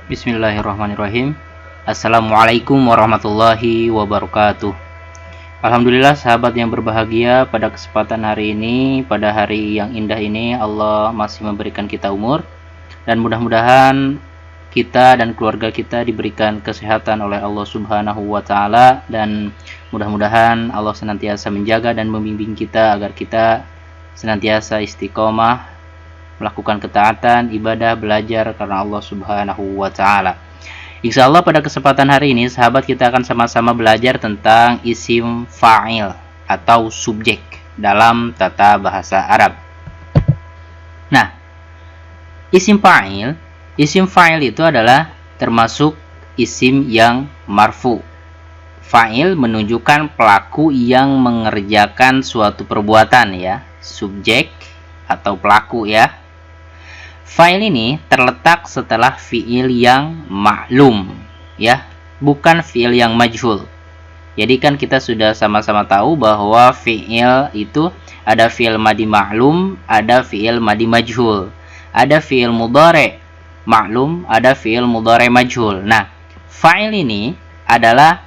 Bismillahirrahmanirrahim. Assalamualaikum warahmatullahi wabarakatuh. Alhamdulillah sahabat yang berbahagia, pada kesempatan hari ini, pada hari yang indah ini, Allah masih memberikan kita umur, dan mudah-mudahan kita dan keluarga kita diberikan kesehatan oleh Allah Subhanahu wa Ta'ala, dan mudah-mudahan Allah senantiasa menjaga dan membimbing kita agar kita senantiasa istiqomah melakukan ketaatan, ibadah, belajar karena Allah Subhanahu wa Ta'ala. Insya Allah pada kesempatan hari ini sahabat kita akan sama-sama belajar tentang isim fa'il atau subjek dalam tata bahasa Arab. Nah, isim fa'il itu adalah termasuk isim yang marfu. Fa'il menunjukkan pelaku yang mengerjakan suatu perbuatan, ya, subjek atau pelaku, ya. Fa'il ini terletak setelah fi'il yang maklum, ya, bukan fi'il yang majhul. Jadi kan kita sudah sama-sama tahu bahwa fi'il itu ada fi'il madi maklum, ada fi'il madi majhul, ada fi'il mudhari maklum, ada fi'il mudhari majhul. Nah, fa'il ini adalah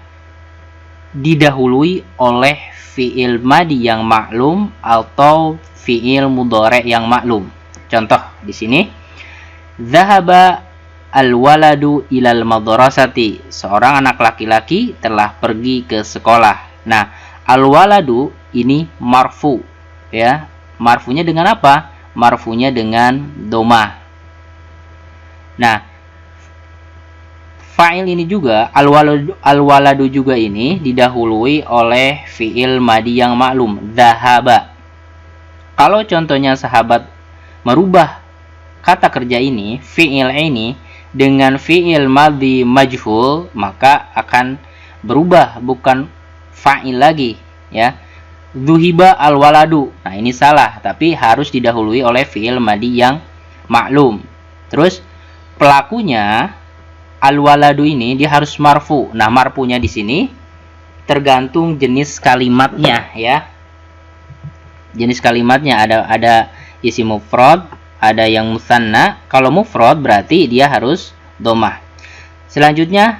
didahului oleh fi'il madi yang maklum atau fi'il mudhari yang maklum. Contoh di sini, zahaba al-waladu ilal madrasati. Seorang anak laki-laki telah pergi ke sekolah. Nah, al-waladu ini marfu, ya. Marfunya dengan apa? Marfunya dengan domah. Nah, fa'il ini juga al-waladu juga ini didahului oleh fi'il madi yang maklum, zahaba. Kalau contohnya sahabat merubah kata kerja ini, fi'il ini dengan fi'il madhi majhul, maka akan berubah, bukan fa'il lagi, ya. Dhuhiba al-waladu. Nah, ini salah, tapi harus didahului oleh fi'il madhi yang maklum. Terus pelakunya al-waladu ini dia harus marfu. Nah, marfunya di sini tergantung jenis kalimatnya, ya. Jenis kalimatnya ada isim mufrad, ada yang musanna. Kalau mufrad berarti dia harus domah. Selanjutnya,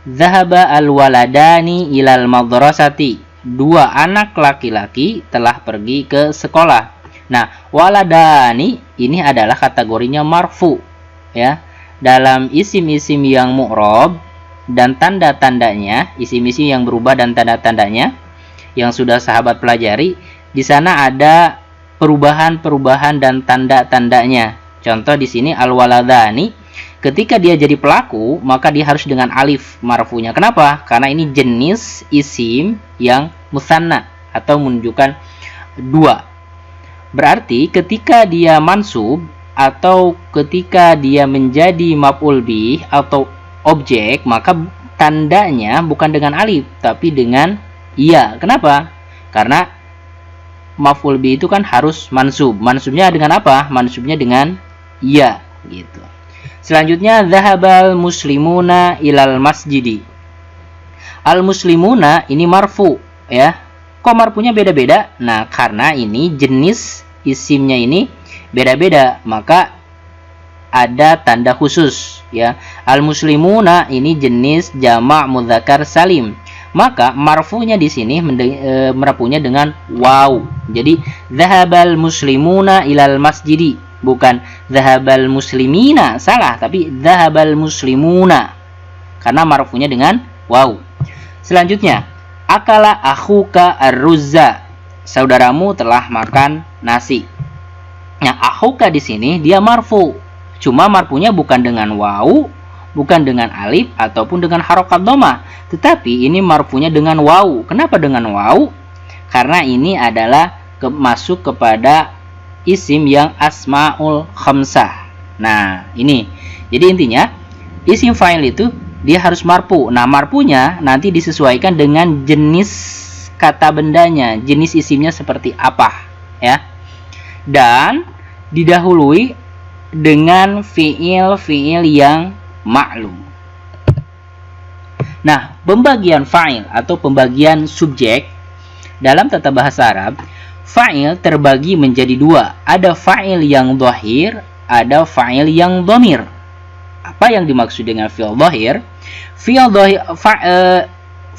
zahaba al-waladani ilal madrasati. Dua anak laki-laki telah pergi ke sekolah. Nah, waladani ini adalah kategorinya marfu, ya. Dalam isim-isim yang mu'rab dan tanda-tandanya, isim-isim yang berubah dan tanda-tandanya yang sudah sahabat pelajari, di sana ada perubahan-perubahan dan tanda-tandanya. Contoh di sini al-waladani, ketika dia jadi pelaku, maka dia harus dengan alif marfunya. Kenapa? Karena ini jenis isim yang musanna atau menunjukkan dua. Berarti ketika dia mansub atau ketika dia menjadi maf'ul bih atau objek, maka tandanya bukan dengan alif tapi dengan iya. Kenapa? Karena maf'ul bih itu kan harus mansub. Mansubnya dengan apa? Mansubnya dengan iya, gitu. Selanjutnya, zahabal muslimuna ilal masjidi. Al muslimuna ini marfu, ya. Kok marfunya beda-beda? Nah, karena ini jenis isimnya ini beda-beda, maka ada tanda khusus, ya. Al muslimuna ini jenis jamak mudzakkar salim. Maka marfunya di sini marfunya dengan waw. Jadi zahabal muslimuna ilal masjidi, bukan zahabal muslimina, salah, tapi zahabal muslimuna karena marfunya dengan waw. Selanjutnya, akala akhuka ar-ruzza. Saudaramu telah makan nasi. Nah, akhuka di sini dia marfu. Cuma marfunya bukan dengan waw, bukan dengan alif ataupun dengan harokat dhamma, tetapi ini marfunya dengan waw. Kenapa dengan waw? Karena ini adalah masuk kepada isim yang asmaul khamsah. Nah, ini. Jadi intinya isim fa'il itu dia harus marfu. Nah, marfunya nanti disesuaikan dengan jenis kata bendanya, jenis isimnya seperti apa, ya. Dan didahului dengan fiil yang maklum. Nah, pembagian fa'il atau pembagian subjek dalam tata bahasa Arab, fa'il terbagi menjadi dua. Ada fa'il yang dhahir, ada fa'il yang dhamir. Apa yang dimaksud dengan fi'il dhahir?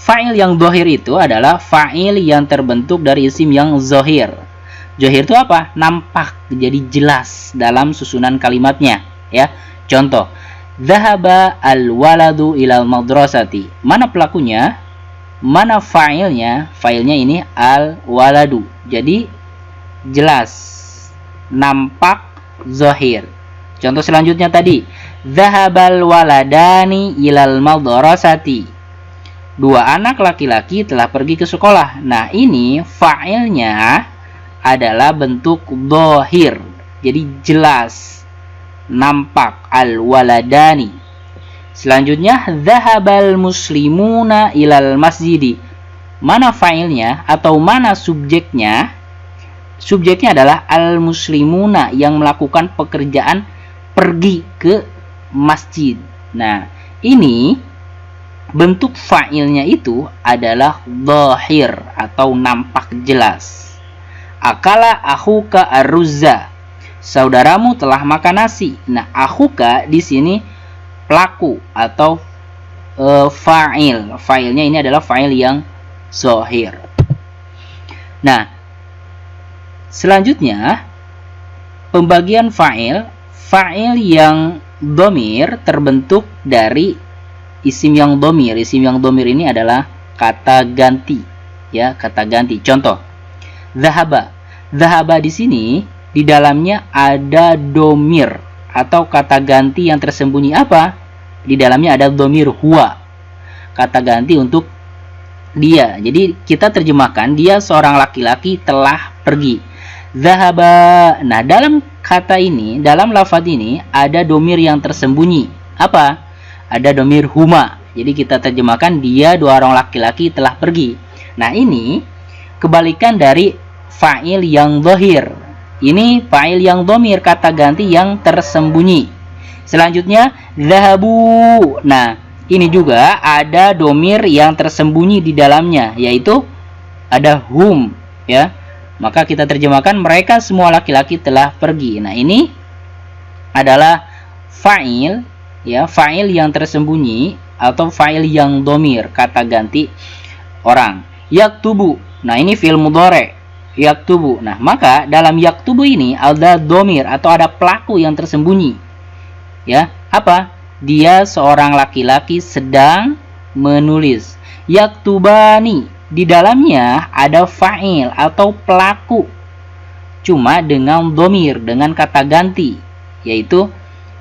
Fa'il yang dhahir itu adalah fa'il yang terbentuk dari isim yang zahir. Zahir itu apa? Nampak, jadi jelas dalam susunan kalimatnya, ya. Contoh, dhahaba al-waladu ilal madrasati. Mana pelakunya? Mana fa'ilnya? Fa'ilnya ini al-waladu. Jadi jelas, nampak, zahir. Contoh selanjutnya tadi, dhahabal waladani ilal madrasati. Dua anak laki-laki telah pergi ke sekolah. Nah, ini fa'ilnya adalah bentuk dhahir. Jadi jelas, nampak, al-waladani. Selanjutnya, dhahabal muslimuna ilal masjidi. Mana fa'ilnya atau mana subjeknya? Subjeknya adalah al-muslimuna yang melakukan pekerjaan pergi ke masjid. Nah, ini bentuk fa'ilnya itu adalah dhahir atau nampak jelas. Akala akhuka arruzza. Saudaramu telah makan nasi. Nah, akhuka di sini pelaku atau fa'il. Fa'ilnya ini adalah fa'il yang zahir. Nah, selanjutnya pembagian fa'il. Fa'il yang dhamir terbentuk dari isim yang dhamir. Isim yang dhamir ini adalah kata ganti, ya, kata ganti. Contoh, dhahaba. Dhahaba di sini di dalamnya ada dhamir atau kata ganti yang tersembunyi apa? Di dalamnya ada dhamir huwa. Kata ganti untuk dia. Jadi kita terjemahkan dia seorang laki-laki telah pergi. Dhahaba. Nah, dalam kata ini, dalam lafaz ini ada domir yang tersembunyi. Apa? Ada domir huma. Jadi kita terjemahkan dia dua orang laki-laki telah pergi. Nah, ini kebalikan dari fa'il yang dhahir. Ini fa'il yang domir, kata ganti yang tersembunyi. Selanjutnya, dhahabu. Nah, ini juga ada domir yang tersembunyi di dalamnya, yaitu ada hum, ya. Maka kita terjemahkan mereka semua laki-laki telah pergi. Nah, ini adalah fa'il, ya, fa'il yang tersembunyi atau fa'il yang dhamir, kata ganti orang. Yaktubu. Nah, ini fi'il mudhari'. Yaktubu. Nah, maka dalam yaktubu ini ada dhamir atau ada pelaku yang tersembunyi. Ya, apa? Dia seorang laki-laki sedang menulis. Yaktubani. Di dalamnya ada fa'il atau pelaku, cuma dengan dhamir, dengan kata ganti, yaitu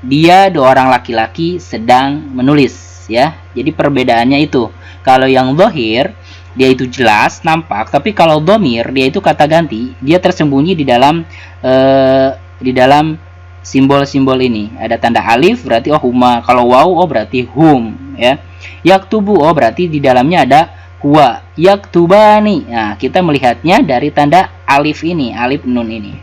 dia dua orang laki-laki sedang menulis, ya. Jadi perbedaannya itu. Kalau yang dhahir dia itu jelas, nampak, tapi kalau dhamir dia itu kata ganti, dia tersembunyi di dalam simbol-simbol ini. Ada tanda alif berarti oh huma, kalau waw oh berarti hum, ya. Yaktubu oh berarti di dalamnya ada huwa. Yaktubani. Nah, kita melihatnya dari tanda alif ini, alif nun ini.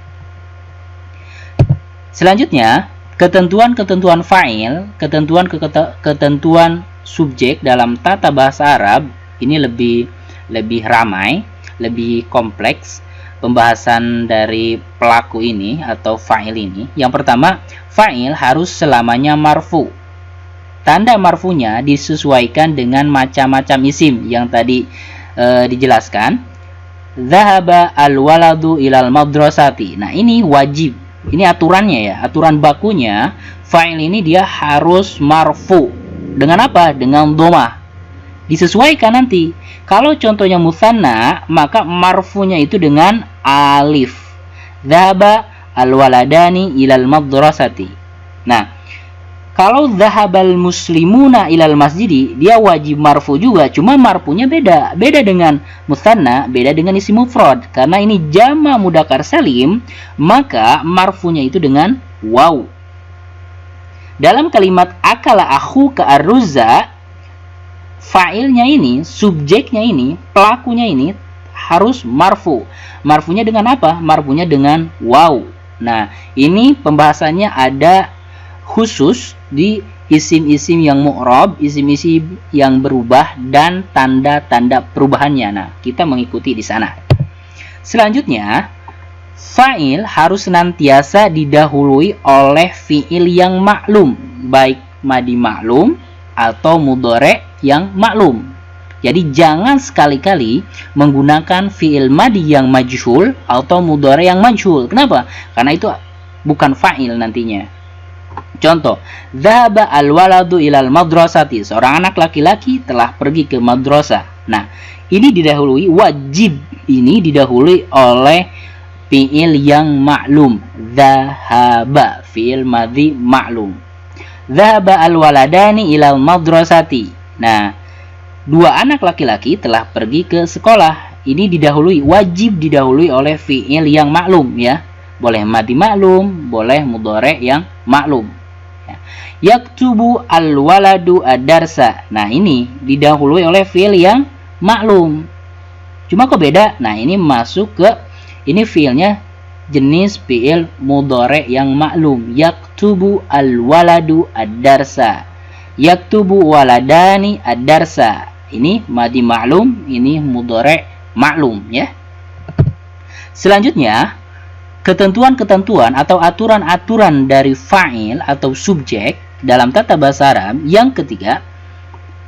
Selanjutnya, ketentuan-ketentuan fa'il, ketentuan subjek dalam tata bahasa Arab ini lebih ramai, lebih kompleks pembahasan dari pelaku ini atau fa'il ini. Yang pertama, fa'il harus selamanya marfu. Tanda marfunya disesuaikan dengan macam-macam isim yang tadi dijelaskan. Dhahaba al-waladu ilal madrasati. Nah, ini wajib. Ini aturannya, ya. Aturan bakunya, fa'il ini dia harus marfu. Dengan apa? Dengan dhamah. Disesuaikan nanti. Kalau contohnya musanna, maka marfunya itu dengan alif. Dhahaba al-waladani ilal madrasati. Nah, kalau dhahabal muslimuna ilal masjidi, dia wajib marfu juga, cuma marfunya beda. Beda dengan musanna, beda dengan isim mufrad. Karena ini jama mudzakkar salim, maka marfunya itu dengan waw. Dalam kalimat akala akhuka arruzza, fa'ilnya ini, subjeknya ini, pelakunya ini harus marfu. Marfunya dengan apa? Marfunya dengan waw. Nah, ini pembahasannya ada khusus di isim-isim yang mu'rab, isim-isim yang berubah dan tanda-tanda perubahannya. Nah, kita mengikuti di sana. Selanjutnya, fa'il harus senantiasa didahului oleh fi'il yang maklum, baik madi maklum atau mudhari yang maklum. Jadi jangan sekali-kali menggunakan fi'il madi yang majhul atau mudhari yang majhul. Kenapa? Karena itu bukan fa'il nantinya. Contoh, dzahaba al-waladu ilal madrasati. Seorang anak laki-laki telah pergi ke madrasah. Nah, ini didahului, wajib ini didahului oleh fi'il yang maklum. Dzahaba, fi'il madhi maklum. Dzahaba al-waladani ilal madrasati. Nah, dua anak laki-laki telah pergi ke sekolah. Ini didahului, wajib didahului oleh fi'il yang maklum ya. Boleh madhi maklum, boleh mudhari yang maklum. Yaktubu al-waladu ad-darsa. Nah, ini didahului oleh fi'il yang maklum. Cuma kok beda? Nah, ini masuk ke ini fi'ilnya jenis fi'il mudhari yang maklum. Yaktubu al-waladu ad-darsa. Yaktubu waladani ad-darsa. Ini madhi maklum, ini mudhari maklum ya. Selanjutnya, ketentuan-ketentuan atau aturan-aturan dari fa'il atau subjek dalam tata bahasa Arab. Yang ketiga,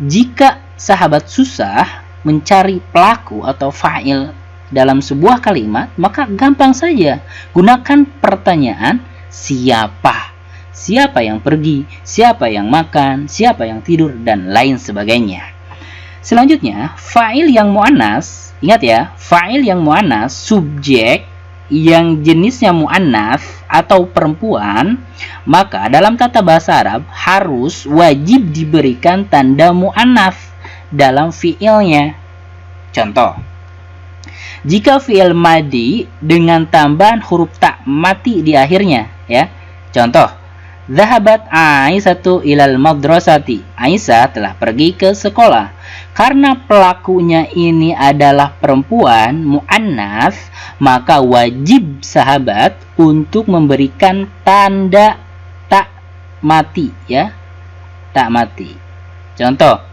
jika sahabat susah mencari pelaku atau fa'il dalam sebuah kalimat, maka gampang saja gunakan pertanyaan siapa. Siapa yang pergi, siapa yang makan, siapa yang tidur, dan lain sebagainya. Selanjutnya, fa'il yang mu'annas. Ingat ya, fa'il yang mu'annas, subjek yang jenisnya mu'annas atau perempuan, maka dalam tata bahasa Arab harus wajib diberikan tanda mu'annas dalam fi'ilnya. Contoh, jika fi'il madi dengan tambahan huruf ta mati di akhirnya ya. Contoh, Zahabat Aisyatu ilal madrasati. Aisyah telah pergi ke sekolah. Karena pelakunya ini adalah perempuan mu'annas, maka wajib sahabat untuk memberikan tanda tak mati ya. Tak mati. Contoh,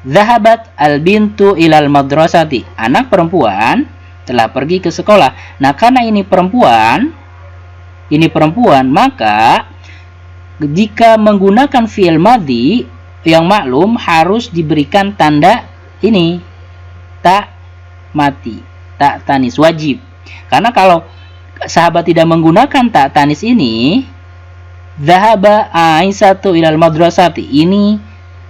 Zahabat al-bintu ilal madrasati. Anak perempuan telah pergi ke sekolah. Nah, karena ini perempuan, maka jika menggunakan fi'il madhi yang maklum harus diberikan tanda ini tak mati, tak tanis, wajib. Karena kalau sahabat tidak menggunakan tak tanis ini, Zahaba Aisyatu ilal madrasati, ini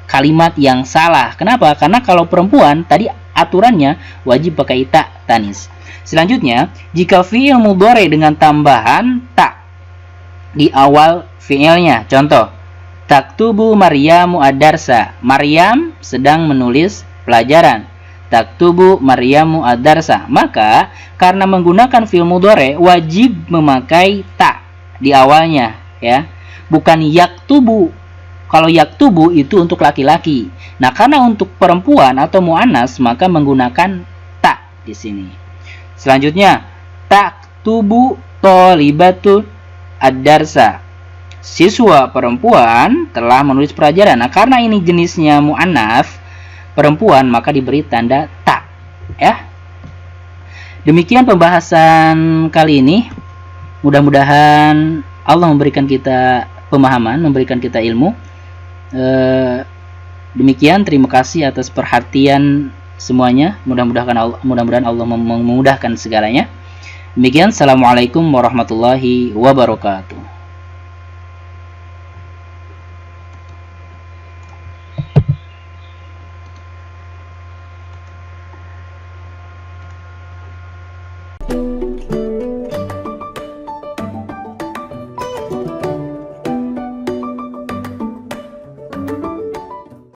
kalimat yang salah. Kenapa? Karena kalau perempuan tadi aturannya wajib pakai tak tanis. Selanjutnya, jika fi'il mudhari dengan tambahan tak di awal fi'ilnya. Contoh, taktubu Maryamu ad-darsa. Maryam sedang menulis pelajaran. Taktubu Maryamu ad-darsa. Maka karena menggunakan fi'il mudhari wajib memakai ta di awalnya ya. Bukan yaktubu. Kalau yaktubu itu untuk laki-laki. Nah, karena untuk perempuan atau muannas maka menggunakan ta di sini. Selanjutnya, taktubu thalibatu ad-darsa. Siswa perempuan telah menulis pelajaran. Nah, karena ini jenisnya mu'annas perempuan, maka diberi tanda ta ya. Demikian pembahasan kali ini. Mudah-mudahan Allah memberikan kita pemahaman, memberikan kita ilmu. Demikian, terima kasih atas perhatian semuanya. Mudah-mudahan Allah memudahkan segalanya. Demikian, assalamualaikum warahmatullahi wabarakatuh.